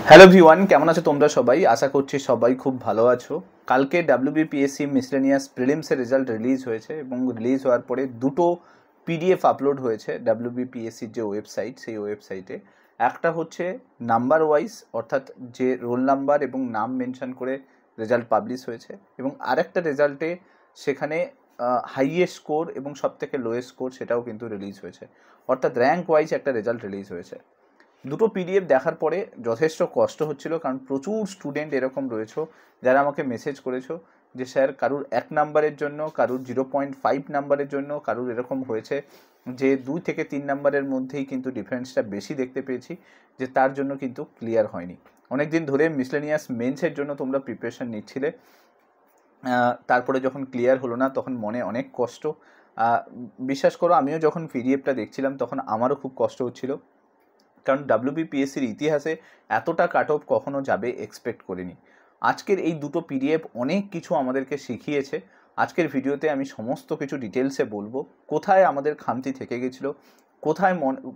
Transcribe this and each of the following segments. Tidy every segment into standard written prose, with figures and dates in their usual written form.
Hello everyone, কেমন আছো তোমরা সবাই? আশা করছি সবাই খুব ভালো আছো। কালকে ডাব্লিউবিপিএসসি মিসলেনিয়াস প্রিলিমসের রেজাল্ট রিলিজ হয়েছে এবং রিলিজ হওয়ার পরে দুটো পিডিএফ আপলোড হয়েছে ডাব্লিউবিপিএসসির যে ওয়েবসাইট, সেই ওয়েবসাইটে। একটা হচ্ছে নাম্বার ওয়াইজ, অর্থাৎ যে রোল নাম্বার এবং নাম মেনশন করে রেজাল্ট পাবলিশ হয়েছে, এবং আরেকটা রেজাল্টে সেখানে হাইয়েস্ট স্কোর এবং সবথেকে লোয়েস্ট স্কোর সেটাও কিন্তু রিলিজ হয়েছে, অর্থাৎ র্যাঙ্ক ওয়াইজ একটা রেজাল্ট রিলিজ হয়েছে। দুটো পিডিএফ দেখার পরে যথেষ্ট কষ্ট হচ্ছিল, কারণ প্রচুর স্টুডেন্ট এরকম রয়েছে যারা আমাকে মেসেজ করেছো যে স্যার কারুর 1 নাম্বারের জন্য, কারুর 0.5 নাম্বারের জন্য, কারুর এরকম হয়েছে যে 2 থেকে 3 নাম্বারের মধ্যেই কিন্তু ডিফারেন্সটা বেশি দেখতে পেয়েছি, যে তার জন্য কিন্তু ক্লিয়ার হয়নি। অনেক দিন ধরে মিসলেনিয়াস মেন্সের জন্য তোমরা প্রিপারেশন নিচ্ছিলে, তারপরে যখন ক্লিয়ার হলো না তখন মনে অনেক কষ্ট। বিশ্বাস করো, আমিও যখন পিডিএফটা দেখছিলাম তখন আমারও খুব কষ্ট হচ্ছিল, কারণ ডাব্লিউবিপিএসসির ইতিহাসে এতটা কাট অফ কখনো যাবে এক্সপেক্ট করিনি। আজকের এই দুটো পিডিএফ অনেক কিছু আমাদেরকে শিখিয়েছে। আজকের ভিডিওতে আমি সমস্ত কিছু ডিটেলসে বলবো, কোথায় আমাদের খামতি থেকে গেছিলো,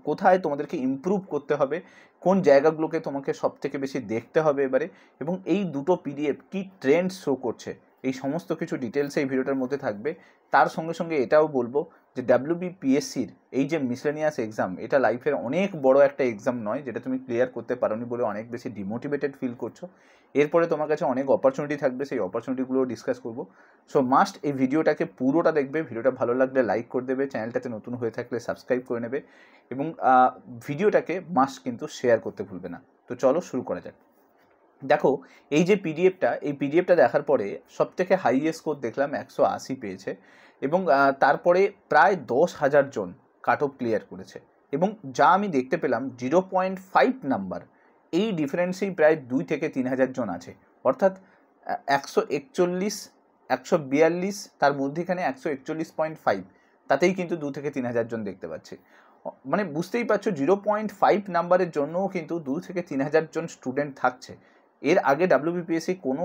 কোথায় তোমাদেরকে ইমপ্রুভ করতে হবে, কোন জায়গাগুলোকে তোমাকে সব থেকে বেশি দেখতে হবে এবারে, এবং এই দুটো পিডিএফ কী ট্রেন্ড শো করছে, এই সমস্ত কিছু ডিটেলসে এই ভিডিওটার মধ্যে থাকবে। তার সঙ্গে সঙ্গে এটাও বলবো যে ডাব্লিউবিপিএসসির এই যে মিসলেনিয়াস এক্সাম, এটা লাইফের অনেক বড় একটা এক্সাম নয়, যেটা তুমি ক্লিয়ার করতে পারোনি বলে অনেক বেশি ডিমোটিভেটেড ফিল করছো। এরপরে তোমার কাছে অনেক অপরচুনিটি থাকবে, সেই অপরচুনিটিগুলো ডিসকাস করবো। সো মাস্ট এই ভিডিওটাকে পুরোটা দেখবে। ভিডিওটা ভালো লাগলে লাইক করে দেবে, চ্যানেলটাতে নতুন হয়ে থাকলে সাবস্ক্রাইব করে নেবে, এবং ভিডিওটাকে মাস্ট কিন্তু শেয়ার করতে ভুলবে না। তো চলো শুরু করা যাক। দেখো, এই যে পিডিএফটা দেখার পরে সবথেকে হাইয়েস্ট স্কোর দেখলাম 180 পেয়েছে, এবং তারপরে প্রায় 10,000 জন কাট অফ ক্লিয়ার করেছে, এবং যা আমি দেখতে পেলাম 0.5 নাম্বার, এই ডিফারেন্সেই প্রায় 2 থেকে 3,000 জন আছে, অর্থাৎ 141, 142, তার মধ্যেখানে 141.5, তাতেই কিন্তু 2 থেকে 3,000 জন দেখতে পাচ্ছি। মানে বুঝতেই পারছো 0.5 নাম্বারের জন্যও কিন্তু 2 থেকে 3,000 জন স্টুডেন্ট থাকছে। এর আগে ডাব্লিউবিপিএসসি কোনো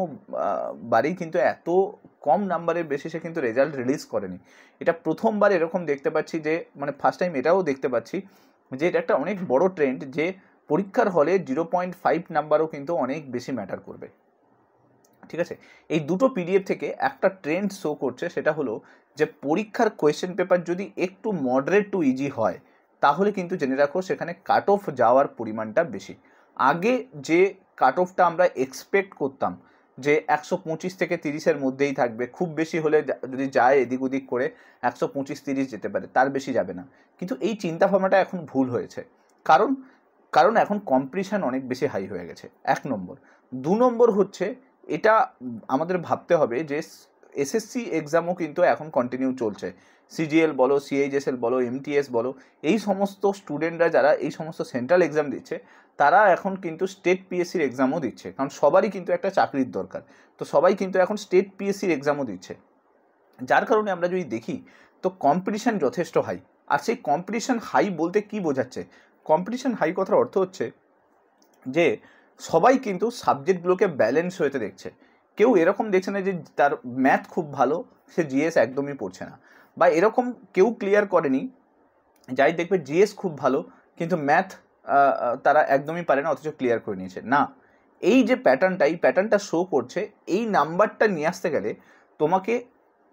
বারেই কিন্তু এত কম নাম্বারের বেসিসে কিন্তু রেজাল্ট রিলিজ করেনি। এটা প্রথমবার এরকম দেখতে পাচ্ছি, যে মানে ফার্স্ট টাইম এটাও দেখতে পাচ্ছি যে এটা একটা অনেক বড় ট্রেন্ড, যে পরীক্ষার হলে 0.5 নাম্বারও কিন্তু অনেক বেশি ম্যাটার করবে। ঠিক আছে, এই দুটো পিডিএফ থেকে একটা ট্রেন্ড শো করছে, সেটা হলো যে পরীক্ষার কোয়েশ্চেন পেপার যদি একটু মডারেট টু ইজি হয়, তাহলে কিন্তু জেনে রাখো সেখানে কাট অফ যাওয়ার পরিমাণটা বেশি। আগে যে কাট অফটা আমরা এক্সপেক্ট করতাম যে 125 থেকে 30-এর মধ্যেই থাকবে, খুব বেশি হলে যদি যায় এদিক ওদিক করে 125-30 যেতে পারে, তার বেশি যাবে না, কিন্তু এই চিন্তাভাবনাটা এখন ভুল হয়েছে। কারণ কারণ এখন কম্পিটিশান অনেক বেশি হাই হয়ে গেছে, 1 নম্বর। 2 নম্বর হচ্ছে, এটা আমাদের ভাবতে হবে যে এসএসসি এক্সামও কিন্তু এখন কন্টিনিউ চলছে। সিজিএল বলো, সিএইচএসএল বলো, এমটিএস বলো, এই সমস্ত স্টুডেন্টরা যারা এই সমস্ত সেন্ট্রাল এক্সাম দিচ্ছে, তারা এখন কিন্তু স্টেট পিএসসির এক্সামও দিচ্ছে, কারণ সবারই কিন্তু একটা চাকরির দরকার। তো সবাই কিন্তু এখন স্টেট পিএসসির এক্সামও দিচ্ছে, যার কারণে আমরা যদি দেখি তো কম্পিটিশান যথেষ্ট হাই। আর সেই কম্পিটিশান হাই বলতে কি বোঝাচ্ছে? কম্পিটিশান হাই কথার অর্থ হচ্ছে যে সবাই কিন্তু সাবজেক্টগুলোকে ব্যালেন্স হতে দেখছে। কেউ এরকম দেখছে না যে তার ম্যাথ খুব ভালো, সে জিএস একদমই পড়ছে না, বা এরকম কেউ ক্লিয়ার করেনি যাই দেখবে জিএস খুব ভালো কিন্তু ম্যাথ তারা একদমই পারে না, অথচ ক্লিয়ার করে নিয়েছে না। এই যে প্যাটার্নটা শো করছে, এই নাম্বারটা নিয়ে আসতে গেলে তোমাকে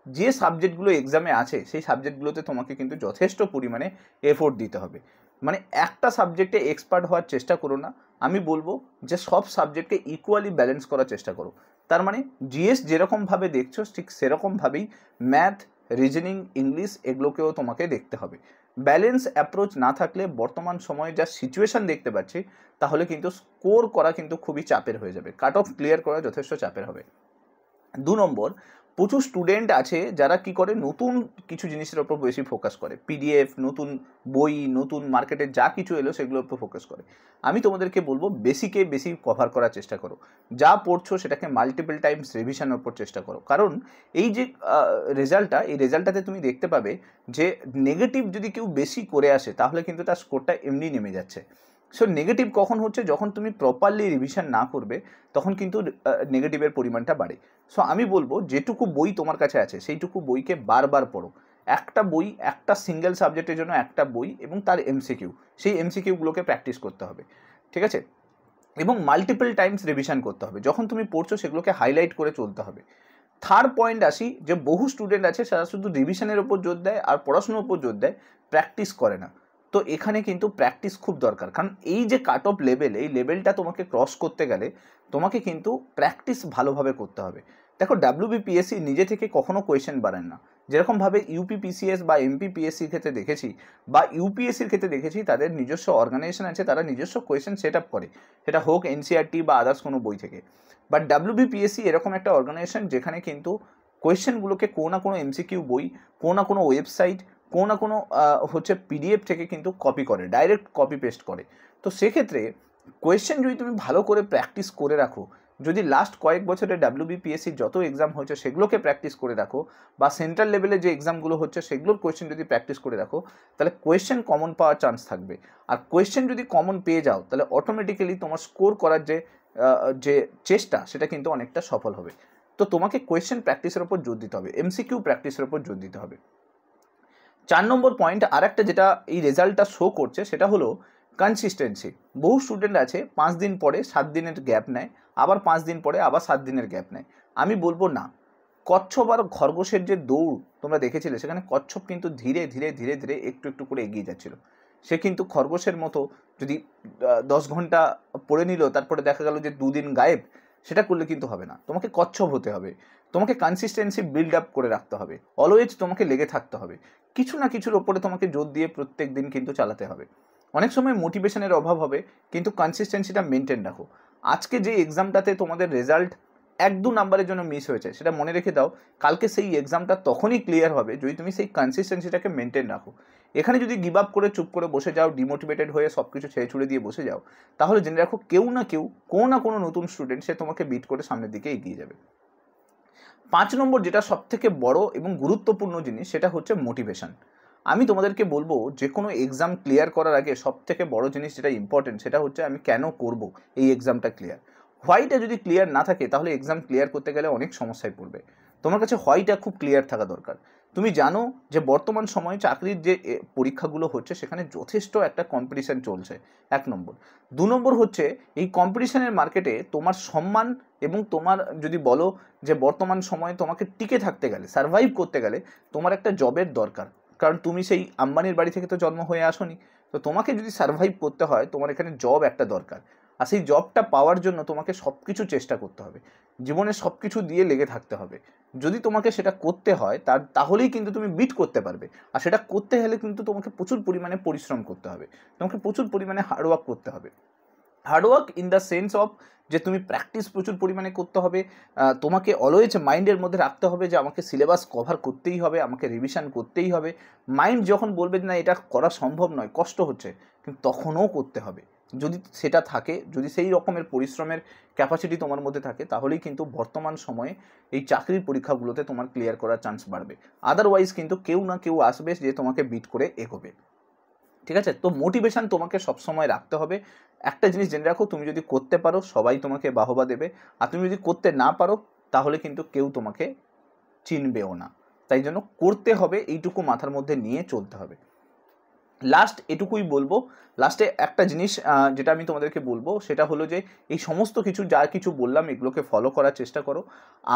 যে সাবজেক্টগুলো এক্সামে আছে সেই সাবজেক্টগুলোতে তোমাকে কিন্তু যথেষ্ট পরিমাণে এফোর্ট দিতে হবে। মানে একটা সাবজেক্টে এক্সপার্ট হওয়ার চেষ্টা করো না, আমি বলবো যে সব সাবজেক্টকে ইকুয়ালি ব্যালেন্স করার চেষ্টা করো। তার মানে জিএস যেরকমভাবে দেখছো ঠিক সেরকমভাবেই ম্যাথ, রিজনিং, ইংলিশ এগুলোকেও তোমাকে দেখতে হবে। ব্যালেন্স অ্যাপ্রোচ না থাকলে বর্তমান সময়ে যা সিচুয়েশান দেখতে পাচ্ছি, তাহলে কিন্তু স্কোর করা কিন্তু খুবই চাপের হয়ে যাবে, কাট অফ ক্লিয়ার করা যথেষ্ট চাপের হবে। 2 নম্বর, প্রচুর স্টুডেন্ট আছে যারা কি করে, নতুন কিছু জিনিসের ওপর বেশি ফোকাস করে, পিডিএফ, নতুন বই, নতুন মার্কেটে যা কিছু এলো সেগুলোর উপর ফোকাস করে। আমি তোমাদেরকে বলবো বেসিকে বেশি কভার করার চেষ্টা করো, যা পড়ছো সেটাকে মাল্টিপল টাইমস রিভিশনের ওপর চেষ্টা করো। কারণ এই যে এই রেজাল্টটাতে তুমি দেখতে পাবে যে নেগেটিভ যদি কেউ বেশি করে আসে, তাহলে কিন্তু তার স্কোরটা এমনি নেমে যাচ্ছে। সো নেগেটিভ কখন হচ্ছে? যখন তুমি প্রপারলি রিভিশন না করবে, তখন কিন্তু নেগেটিভের পরিমাণটা বাড়ে। সো আমি বলবো যেটুকু বই তোমার কাছে আছে সেইটুকু বইকে বারবার পড়ো। একটা বই, একটা সিঙ্গেল সাবজেক্টের জন্য একটা বই এবং তার এমসিকিউ, সেই এমসিকিউগুলোকে প্র্যাকটিস করতে হবে। ঠিক আছে? এবং মাল্টিপল টাইমস রিভিশন করতে হবে। যখন তুমি পড়ছো সেগুলোকে হাইলাইট করে চলতে হবে। থার্ড পয়েন্ট আসি, যে বহু স্টুডেন্ট আছে যারা শুধু রিভিশনের ওপর জোর দেয় আর পড়াশোনার উপর জোর দেয়, প্র্যাকটিস করে না। তো এখানে কিন্তু প্র্যাকটিস খুব দরকার, কারণ এই যে কাট অফ লেভেল, এই লেভেলটা তোমাকে ক্রস করতে গেলে তোমাকে কিন্তু প্র্যাকটিস ভালোভাবে করতে হবে। দেখো, ডাব্লিউবিপিএসসি নিজে থেকে কখনো কোয়েশ্চেন বাড়ান না। যেরকমভাবে ইউপিপিসিএস বা এমপিপিএসসির ক্ষেত্রে দেখেছি বা ইউপিএসসির ক্ষেত্রে দেখেছি, তাদের নিজস্ব অর্গানাইজেশন আছে, তারা নিজস্ব কোয়েশ্চেন সেট আপ করে, সেটা হোক এনসিআরটি বা আদার্স কোনো বই থেকে। বাট ডাব্লিউবিপিএসসি এরকম একটা অর্গানাইজেশন যেখানে কিন্তু কোয়েশ্চেনগুলোকে কোনো না কোনো এমসিকিউ বই, কোনো না কোনো ওয়েবসাইট, কোনো না কোনো হচ্ছে পিডিএফ থেকে কিন্তু কপি করে, ডাইরেক্ট কপি পেস্ট করে। তো সেক্ষেত্রে কোয়েশ্চেন যদি তুমি ভালো করে প্র্যাকটিস করে রাখো, যদি লাস্ট কয়েক বছরে ডাব্লিউবিপিএসসির যত এক্সাম হয়েছে সেগুলোকে প্র্যাকটিস করে রাখো, বা সেন্ট্রাল লেভেলে যে এক্সামগুলো হচ্ছে সেগুলোর কোয়েশ্চেন যদি প্র্যাকটিস করে রাখো, তাহলে কোয়েশ্চেন কমন পাওয়ার চান্স থাকবে। আর কোয়েশ্চেন যদি কমন পেয়ে যাও, তাহলে অটোমেটিক্যালি তোমার স্কোর করার যে চেষ্টা, সেটা কিন্তু অনেকটা সফল হবে। তো তোমাকে কোয়েশ্চেন প্র্যাকটিসের ওপর জোর দিতে হবে, এমসিকিউ প্র্যাকটিসের ওপর জোর দিতে হবে। 4 নম্বর পয়েন্ট, আর একটা যেটা এই রেজাল্টটা শো করছে, সেটা হলো কনসিস্টেন্সি। বহু স্টুডেন্ট আছে 5 দিন পরে 7 দিনের গ্যাপ নেয়, আবার 5 দিন পরে আবার 7 দিনের গ্যাপ নেয়। আমি বলবো না, কচ্ছপ আর খরগোশের যে দৌড় তোমরা দেখেছিলে, সেখানে কচ্ছপ কিন্তু ধীরে ধীরে ধীরে ধীরে একটু একটু করে এগিয়ে যাচ্ছিল। সে কিন্তু খরগোশের মতো যদি 10 ঘন্টা পড়ে নিল, তারপরে দেখা গেল যে 2 দিন গায়েব, সেটা করলে কিন্তু হবে না। তোমাকে কচ্ছপ হতে হবে, তোমাকে কনসিস্টেন্সি বিল্ড আপ করে রাখতে হবে, অলওয়েজ তোমাকে লেগে থাকতে হবে, কিছু না কিছুর ওপরে তোমাকে জোর দিয়ে প্রত্যেক দিন কিন্তু চালাতে হবে। অনেক সময় মোটিভেশনের অভাব হবে, কিন্তু কনসিস্টেন্সিটা মেনটেন রাখো। আজকে যে এক্সামটাতে তোমাদের রেজাল্ট 1-2 নাম্বারের জন্য মিস হয়েছে, সেটা মনে রেখে দাও, কালকে সেই এক্সামটা তখনই ক্লিয়ার হবে যদি তুমি সেই কনসিস্টেন্সিটাকে মেনটেন রাখো। এখানে যদি গিভ আপ করে চুপ করে বসে যাও, ডিমোটিভেটেড হয়ে সব কিছু ছেড়ে ছুড়ে দিয়ে বসে যাও, তাহলে জেনে রাখো কেউ না কেউ, কোনো না কোনো নতুন স্টুডেন্ট সে তোমাকে বিট করে সামনের দিকে এগিয়ে যাবে। 5 নম্বর যেটা সব থেকে বড় এবং গুরুত্বপূর্ণ জিনিস, সেটা হচ্ছে মোটিভেশন। আমি তোমাদেরকে বলবো, যে কোনো এক্সাম ক্লিয়ার করার আগে সব থেকে বড় জিনিস যেটা ইম্পর্টেন্ট, সেটা হচ্ছে আমি কেন করব এই এক্সামটা ক্লিয়ার। হোয়াইটা যদি ক্লিয়ার না থাকে, তাহলে এক্সাম ক্লিয়ার করতে গেলে অনেক সমস্যায় পড়বে। তোমার কাছে হোয়াইটা খুব ক্লিয়ার থাকা দরকার। তুমি জানো যে বর্তমান সময়ে চাকরির যে পরীক্ষাগুলো হচ্ছে, সেখানে যথেষ্ট একটা কম্পিটিশান চলছে, 1 নম্বর। 2 নম্বর হচ্ছে, এই কম্পিটিশানের মার্কেটে তোমার সম্মান এবং তোমার যদি বলো যে বর্তমান সময়ে তোমাকে টিকে থাকতে গেলে, সার্ভাইভ করতে গেলে তোমার একটা জবের দরকার। কারণ তুমি সেই আম্বানির বাড়ি থেকে তো জন্ম হয়ে আসোনি। তো তোমাকে যদি সার্ভাইভ করতে হয়, তোমার এখানে জব একটা দরকার। আর সেই জবটা পাওয়ার জন্য তোমাকে সব কিছু চেষ্টা করতে হবে, জীবনে সব কিছু দিয়ে লেগে থাকতে হবে। যদি তোমাকে সেটা করতে হয়, তাহলেই কিন্তু তুমি বিট করতে পারবে। আর সেটা করতে হলে কিন্তু তোমাকে প্রচুর পরিমাণে পরিশ্রম করতে হবে, তোমাকে প্রচুর পরিমাণে হার্ডওয়ার্ক করতে হবে। Hard work in the sense of যে তুমি প্র্যাকটিস প্রচুর পরিমাণে করতে হবে, তোমাকে অলওয়েজ মাইন্ডের মধ্যে রাখতে হবে যে আমাকে সিলেবাস কভার করতেই হবে, আমাকে রিভিশন করতেই হবে। মাইন্ড যখন বলবে যে না, এটা করা সম্ভব নয়, কষ্ট হচ্ছে, কিন্তু তখনও করতে হবে। যদি সেটা থাকে, যদি সেই রকমের পরিশ্রমের ক্যাপাসিটি তোমার মধ্যে থাকে, তাহলেই কিন্তু বর্তমান সময়ে এই চাকরির পরীক্ষাগুলোতে তোমার ক্লিয়ার করার চান্স বাড়বে। আদারওয়াইজ কিন্তু কেউ না কেউ আসবে যে তোমাকে বিট করে এগোবে। ঠিক আছে? তো মোটিভেশন তোমাকে সবসময় রাখতে হবে। একটা জিনিস জেনে রাখো, তুমি যদি করতে পারো সবাই তোমাকে বাহবা দেবে, আর তুমি যদি করতে না পারো, তাহলে কিন্তু কেউ তোমাকে চিনবেও না। তাই জন্য করতে হবে, এইটুকু মাথার মধ্যে নিয়ে চলতে হবে। লাস্ট এটুকুই বলবো, লাস্টে একটা জিনিস যেটা আমি তোমাদেরকে বলবো, সেটা হলো যে এই সমস্ত কিছু যা কিছু বললাম, এগুলোকে ফলো করার চেষ্টা করো।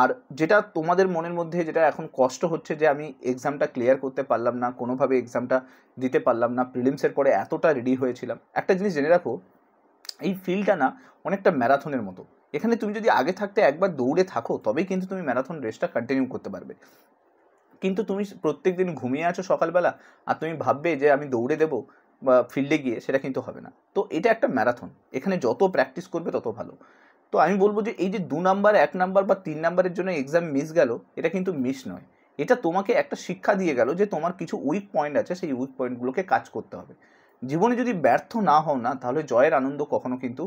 আর যেটা তোমাদের মনের মধ্যে যেটা এখন কষ্ট হচ্ছে, যে আমি এক্সামটা ক্লিয়ার করতে পারলাম না, কোনোভাবে এক্সামটা দিতে পারলাম না, প্রিলিমসের পরে এতটা রেডি হয়েছিলাম, একটা জিনিস জেনে রাখো, এই ফিল্ডটা না অনেকটা ম্যারাথনের মতো। এখানে তুমি যদি আগে থাকতে একবার দৌড়ে থাকো, তবেই কিন্তু তুমি ম্যারাথন রেসটা কন্টিনিউ করতে পারবে। কিন্তু তুমি প্রত্যেক দিন ঘুমিয়ে আছো সকালবেলা, আর তুমি ভাববে যে আমি দৌড়ে দেবো বা ফিল্ডে গিয়ে, সেটা কিন্তু হবে না। তো এটা একটা ম্যারাথন, এখানে যত প্র্যাকটিস করবে তত ভালো। তো আমি বলবো যে এই যে 2 নাম্বার, 1 নাম্বার বা 3 নাম্বারের জন্য এক্সাম মিস গেল, এটা কিন্তু মিস নয়। এটা তোমাকে একটা শিক্ষা দিয়ে গেল যে তোমার কিছু উইক পয়েন্ট আছে, সেই উইক পয়েন্টগুলোকে কাজ করতে হবে। জীবনে যদি ব্যর্থ না হও না, তাহলে জয়ের আনন্দ কখনো কিন্তু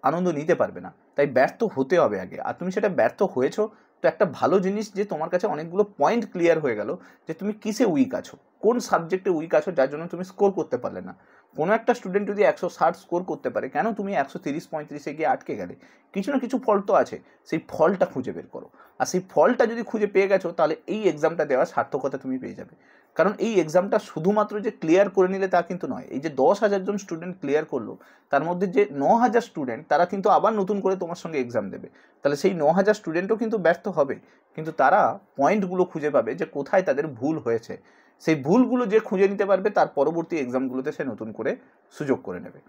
আনন্দ নিতে পারবে না। তাই ব্যর্থ হতে হবে আগে। আর তুমি সেটা ব্যর্থ হয়েছো, তো একটা ভালো জিনিস যে তোমার কাছে অনেকগুলো পয়েন্ট ক্লিয়ার হয়ে গেল যে তুমি কিসে উইক আছো, কোন সাবজেক্টে উইক আছো, যার জন্য তুমি স্কোর করতে পারলে না। কোনো একটা স্টুডেন্ট যদি 160 স্কোর করতে পারে, কেন তুমি 130-35 গিয়ে আটকে গেলে? কিছু না কিছু ফল তো আছে, সেই ফলটা খুঁজে বের করো। আর সেই ফলটা যদি খুঁজে পেয়ে গেছো, তাহলে এই এক্সামটা দেওয়ার সার্থকতা তুমি পেয়ে যাবে। কারণ এই এক্সামটা শুধুমাত্র যে ক্লিয়ার করে নিলে তা কিন্তু নয়। এই যে 10,000 জন স্টুডেন্ট ক্লিয়ার করলো, তার মধ্যে যে 9,000 স্টুডেন্ট তারা কিন্তু আবার নতুন করে তোমার সঙ্গে এক্সাম দেবে। তাহলে সেই 9,000 স্টুডেন্টও কিন্তু ব্যর্থ হবে, কিন্তু তারা পয়েন্টগুলো খুঁজে পাবে যে কোথায় তাদের ভুল হয়েছে। সেই ভুলগুলো যে খুঁজে নিতে পারবে, তার পরবর্তী এক্সামগুলোতে সে নতুন করে সুযোগ করে নেবে।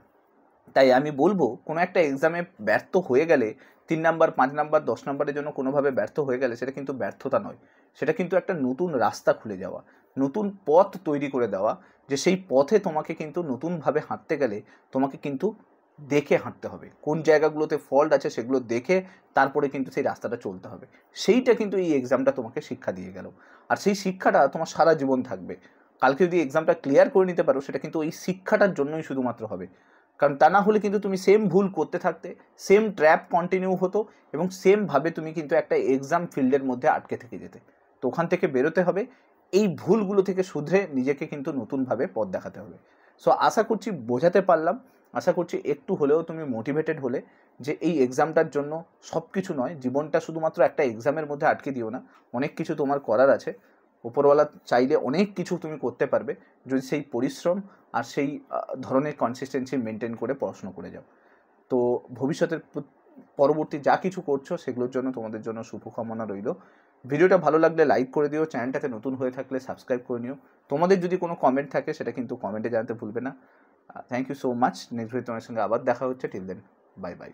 তাই আমি বলবো, কোনো একটা এক্সামে ব্যর্থ হয়ে গেলে, 3 নাম্বার, 5 নাম্বার, 10 নাম্বারের জন্য কোনোভাবে ব্যর্থ হয়ে গেলে, সেটা কিন্তু ব্যর্থতা নয়, সেটা কিন্তু একটা নতুন রাস্তা খুলে যাওয়া, নতুন পথ তৈরি করে দেওয়া, যে সেই পথে তোমাকে কিন্তু নতুনভাবে হাঁটতে গেলে তোমাকে কিন্তু দেখে হাঁটতে হবে, কোন জায়গাগুলোতে ফল্ট আছে সেগুলো দেখে তারপরে কিন্তু সেই রাস্তাটা চলতে হবে। সেইটা কিন্তু এই এক্সামটা তোমাকে শিক্ষা দিয়ে গেল, আর সেই শিক্ষাটা তোমার সারা জীবন থাকবে। কালকে যদি এক্সামটা ক্লিয়ার করে নিতে পারো, সেটা কিন্তু ওই শিক্ষাটার জন্যই শুধুমাত্র হবে। কারণ তা না হলে কিন্তু তুমি সেম ভুল করতে থাকতে, সেম ট্র্যাপ কন্টিনিউ হতো, এবং সেমভাবে তুমি কিন্তু একটা এক্সাম ফিল্ডের মধ্যে আটকে থেকে যেতে। তো ওখান থেকে বেরোতে হবে, এই ভুলগুলো থেকে শুধরে নিজেকে কিন্তু নতুনভাবে পথ দেখাতে হবে। সো আশা করছি বোঝাতে পারলাম, আশা করছি একটু হলেও তুমি মোটিভেটেড হলে যে এই এক্সামটার জন্য সব কিছু নয়, জীবনটা শুধুমাত্র একটা এক্সামের মধ্যে আটকে দিও না, অনেক কিছু তোমার করার আছে। উপরওয়ালা চাইলে অনেক কিছু তুমি করতে পারবে, যদি সেই পরিশ্রম আর সেই ধরনের কনসিস্টেন্সি মেনটেন করে পড়াশুনো করে যাও। তো ভবিষ্যতের পরবর্তী যা কিছু করছো সেগুলোর জন্য তোমাদের জন্য শুভকামনা রইল। ভিডিওটা ভালো লাগলে লাইক করে দিও, চ্যানেলটাতে নতুন হয়ে থাকলে সাবস্ক্রাইব করে নিও। তোমাদের যদি কোনো কমেন্ট থাকে সেটা কিন্তু কমেন্টে জানাতে ভুলবে না। Thank you so much. Next video তোমার সঙ্গে আবার দেখা হচ্ছে। Till then, bye by.